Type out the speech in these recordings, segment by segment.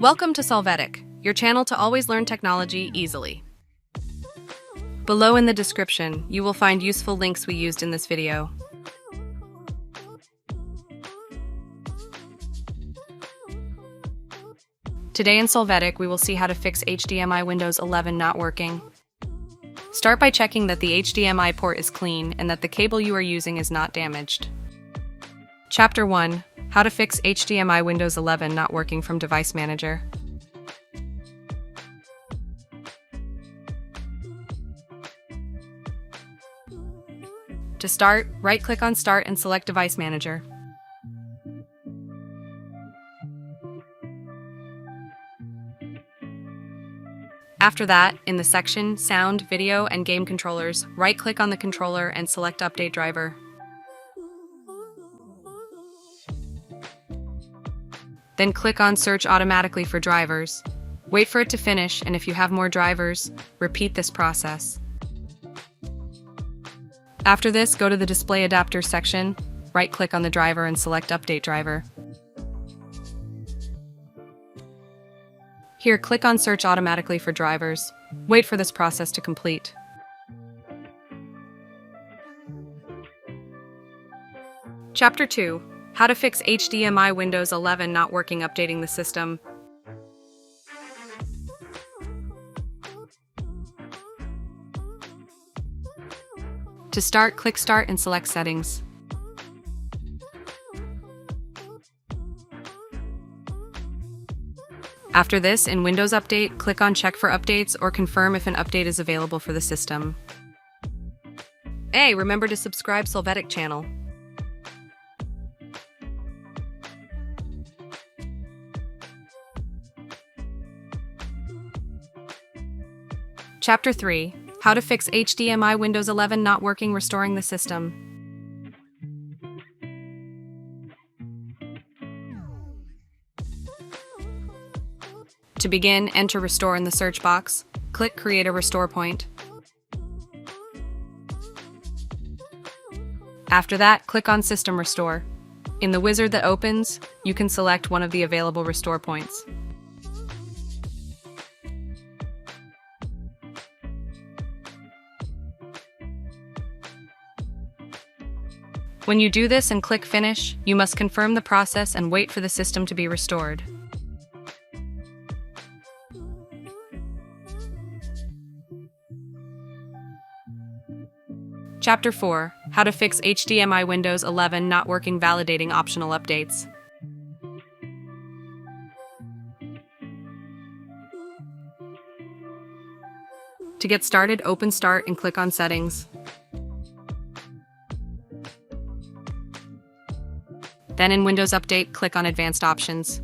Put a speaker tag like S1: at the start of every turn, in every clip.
S1: Welcome to Solvetic, your channel to always learn technology easily. Below in the description, you will find useful links we used in this video. Today in Solvetic, we will see how to fix HDMI Windows 11 not working. Start by checking that the HDMI port is clean and that the cable you are using is not damaged. Chapter 1. How to fix HDMI Windows 11 not working from Device Manager. To start, right-click on Start and select Device Manager. After that, in the section Sound, Video, and Game Controllers, right-click on the controller and select Update Driver. Then click on Search automatically for drivers. Wait for it to finish, and if you have more drivers, repeat this process. After this, go to the Display Adapter section, right-click on the driver and select Update Driver. Here, click on Search automatically for drivers. Wait for this process to complete. Chapter 2. How to fix HDMI Windows 11 not working updating the system. To start, click Start and select Settings. After this, in Windows Update, click on Check for Updates or confirm if an update is available for the system. Hey, remember to subscribe Solvetic channel. Chapter 3. How to fix HDMI Windows 11 not working restoring the system. To begin, enter Restore in the search box. Click Create a Restore Point. After that, click on System Restore. In the wizard that opens, you can select one of the available restore points. When you do this and click Finish, you must confirm the process and wait for the system to be restored. Chapter 4. How to fix HDMI Windows 11 not working validating optional updates. To get started, open Start and click on Settings. Then in Windows Update, click on Advanced Options.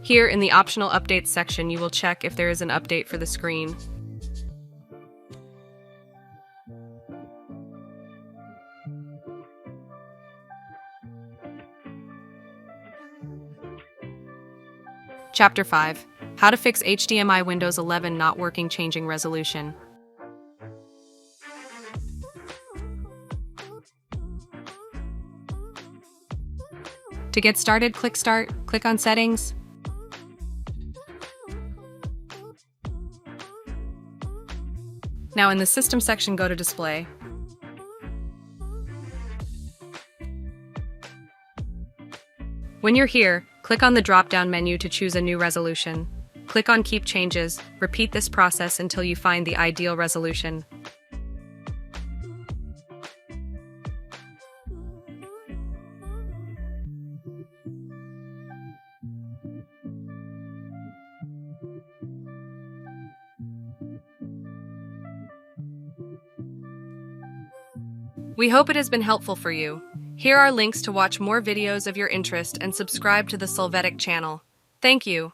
S1: Here in the Optional Updates section, you will check if there is an update for the screen. Chapter 5. How to fix HDMI Windows 11 not working changing resolution. To get started, click Start, click on Settings. Now in the System section, go to Display. When you're here, click on the drop-down menu to choose a new resolution. Click on Keep Changes. Repeat this process until you find the ideal resolution. We hope it has been helpful for you. Here are links to watch more videos of your interest and subscribe to the Solvetic channel. Thank you.